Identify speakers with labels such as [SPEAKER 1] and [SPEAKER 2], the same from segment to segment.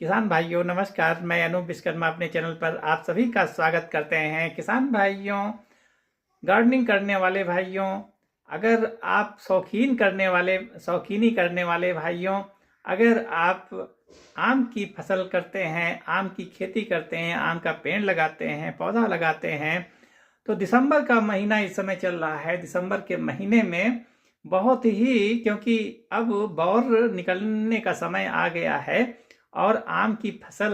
[SPEAKER 1] किसान भाइयों नमस्कार। मैं अनूप विश्वकर्मा अपने चैनल पर आप सभी का स्वागत करते हैं। किसान भाइयों, गार्डनिंग करने वाले भाइयों, अगर आप शौकीनी करने वाले भाइयों, अगर आप आम की फसल करते हैं, आम की खेती करते हैं, आम का पेड़ लगाते हैं, पौधा लगाते हैं, तो दिसंबर का महीना इस समय चल रहा है। दिसंबर के महीने में बहुत ही, क्योंकि अब बौर निकलने का समय आ गया है और आम की फसल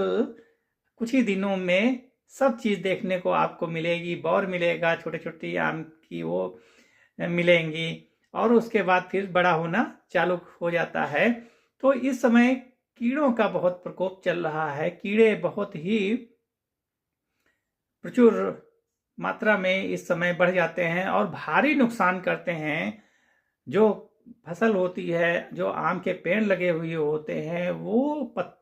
[SPEAKER 1] कुछ ही दिनों में सब चीज़ देखने को आपको मिलेगी। बौर मिलेगा, छोटे छोटी आम की वो मिलेंगी और उसके बाद फिर बड़ा होना चालू हो जाता है। तो इस समय कीड़ों का बहुत प्रकोप चल रहा है। कीड़े बहुत ही प्रचुर मात्रा में इस समय बढ़ जाते हैं और भारी नुकसान करते हैं। जो फसल होती है, जो आम के पेड़ लगे हुए होते हैं, वो पत्ते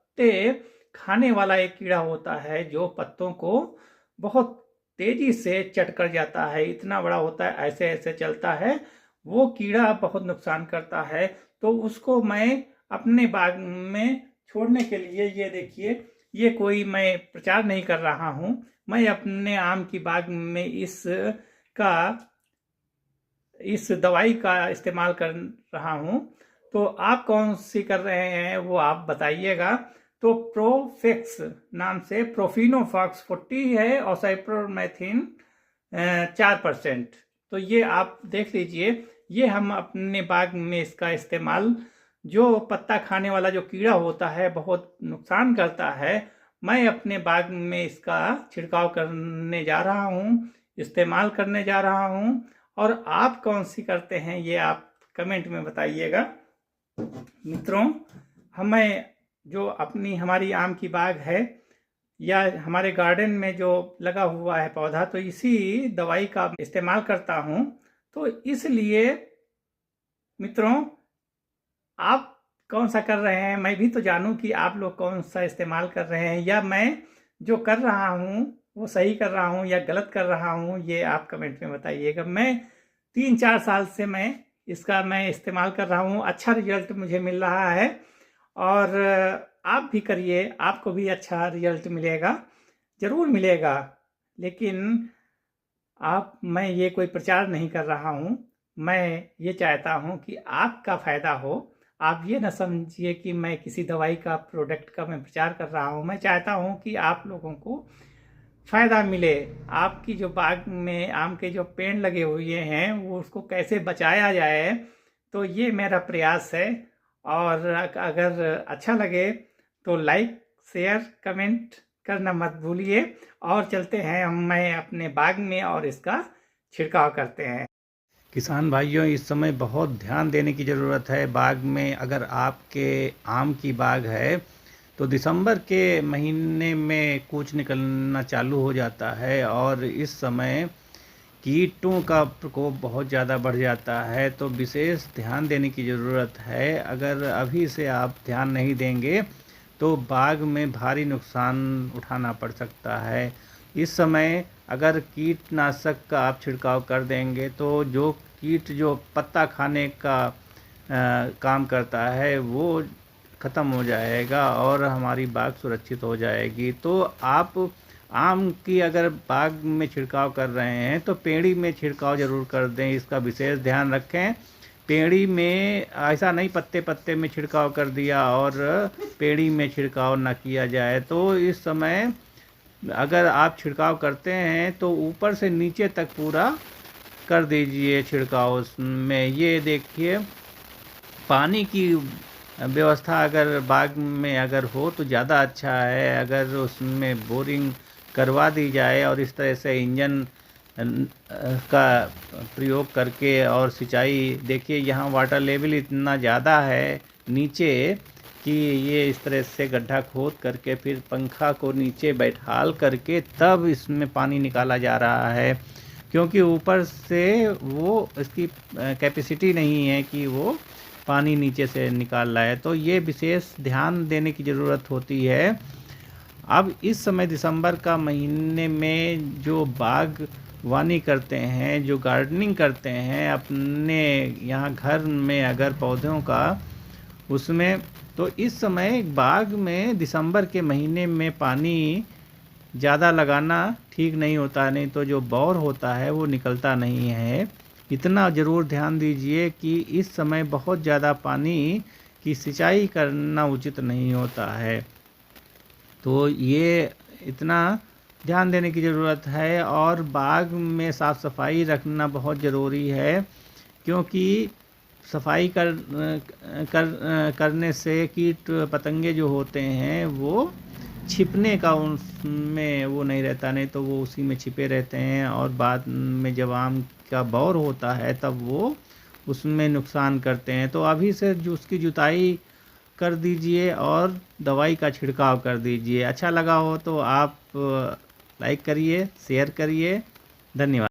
[SPEAKER 1] खाने वाला एक कीड़ा होता है जो पत्तों को बहुत तेजी से चट कर जाता है। इतना बड़ा होता है, ऐसे ऐसे चलता है। वो कीड़ा बहुत नुकसान करता है। तो उसको मैं अपने बाग में छोड़ने के लिए, ये देखिए, ये कोई मैं प्रचार नहीं कर रहा हूँ। मैं अपने आम की बाग में इस दवाई का इस्तेमाल कर रहा हूँ। तो आप कौन सी कर रहे हैं वो आप बताइएगा। तो प्रोफेक्स नाम से प्रोफिनोफॉक्स 40 है और साइप्रोमेथिन 4%। तो ये आप देख लीजिए। ये हम अपने बाग में इसका इस्तेमाल, जो पत्ता खाने वाला जो कीड़ा होता है बहुत नुकसान करता है, मैं अपने बाग में इसका छिड़काव करने जा रहा हूँ, इस्तेमाल करने जा रहा हूँ। और आप कौन सी करते हैं ये आप कमेंट में बताइएगा। मित्रों, हमें जो हमारी आम की बाग है या हमारे गार्डन में जो लगा हुआ है पौधा, तो इसी दवाई का इस्तेमाल करता हूँ। तो इसलिए मित्रों, आप कौन सा कर रहे हैं, मैं भी तो जानूं कि आप लोग कौन सा इस्तेमाल कर रहे हैं, या मैं जो कर रहा हूँ वो सही कर रहा हूँ या गलत कर रहा हूँ, ये आप कमेंट में बताइएगा। मैं 3-4 साल से मैं इस्तेमाल कर रहा हूँ। अच्छा रिजल्ट मुझे मिल रहा है और आप भी करिए, आपको भी अच्छा रिजल्ट मिलेगा, ज़रूर मिलेगा। लेकिन मैं ये कोई प्रचार नहीं कर रहा हूँ। मैं ये चाहता हूँ कि आपका फ़ायदा हो। आप ये ना समझिए कि मैं किसी दवाई का, प्रोडक्ट का मैं प्रचार कर रहा हूँ। मैं चाहता हूँ कि आप लोगों को फ़ायदा मिले। आपकी जो बाग में आम के जो पेड़ लगे हुए हैं वो उसको कैसे बचाया जाए, तो ये मेरा प्रयास है। और अगर अच्छा लगे तो लाइक, शेयर, कमेंट करना मत भूलिए। और चलते हैं मैं अपने बाग में और इसका छिड़काव करते हैं। किसान भाइयों, इस समय बहुत ध्यान देने की ज़रूरत है बाग में। अगर आपके आम की बाग है तो दिसंबर के महीने में कूच निकलना चालू हो जाता है और इस समय कीटों का प्रकोप बहुत ज़्यादा बढ़ जाता है। तो विशेष ध्यान देने की ज़रूरत है। अगर अभी से आप ध्यान नहीं देंगे तो बाग में भारी नुकसान उठाना पड़ सकता है। इस समय अगर कीटनाशक का आप छिड़काव कर देंगे तो जो कीट जो पत्ता खाने का काम करता है वो ख़त्म हो जाएगा और हमारी बाग सुरक्षित हो जाएगी। तो आप आम की अगर बाग में छिड़काव कर रहे हैं तो पेड़ी में छिड़काव ज़रूर कर दें, इसका विशेष ध्यान रखें। पेड़ी में ऐसा नहीं पत्ते पत्ते में छिड़काव कर दिया और पेड़ी में छिड़काव ना किया जाए। तो इस समय अगर आप छिड़काव करते हैं तो ऊपर से नीचे तक पूरा कर दीजिए छिड़काव उसमें। ये देखिए, पानी की व्यवस्था अगर बाग में अगर हो तो ज़्यादा अच्छा है। अगर उसमें बोरिंग करवा दी जाए और इस तरह से इंजन का प्रयोग करके और सिंचाई, देखिए यहाँ वाटर लेवल इतना ज़्यादा है नीचे कि ये इस तरह से गड्ढा खोद करके फिर पंखा को नीचे बैठाल करके तब इसमें पानी निकाला जा रहा है, क्योंकि ऊपर से वो इसकी कैपेसिटी नहीं है कि वो पानी नीचे से निकाल रहा है। तो ये विशेष ध्यान देने की ज़रूरत होती है। अब इस समय दिसंबर का महीने में जो बागवानी करते हैं, जो गार्डनिंग करते हैं अपने यहाँ घर में, अगर पौधों का, उसमें। तो इस समय बाग में दिसंबर के महीने में पानी ज़्यादा लगाना ठीक नहीं होता, नहीं तो जो बौर होता है वो निकलता नहीं है। इतना ज़रूर ध्यान दीजिए कि इस समय बहुत ज़्यादा पानी की सिंचाई करना उचित नहीं होता है। तो ये इतना ध्यान देने की ज़रूरत है। और बाग में साफ़ सफाई रखना बहुत ज़रूरी है, क्योंकि सफाई करने से कीट पतंगे जो होते हैं वो छिपने का उनमें वो नहीं रहता, नहीं तो वो उसी में छिपे रहते हैं और बाद में जब आम का बौर होता है तब वो उसमें नुकसान करते हैं। तो अभी से जो उसकी जुताई कर दीजिए और दवाई का छिड़काव कर दीजिए। अच्छा लगा हो तो आप लाइक करिए, शेयर करिए। धन्यवाद।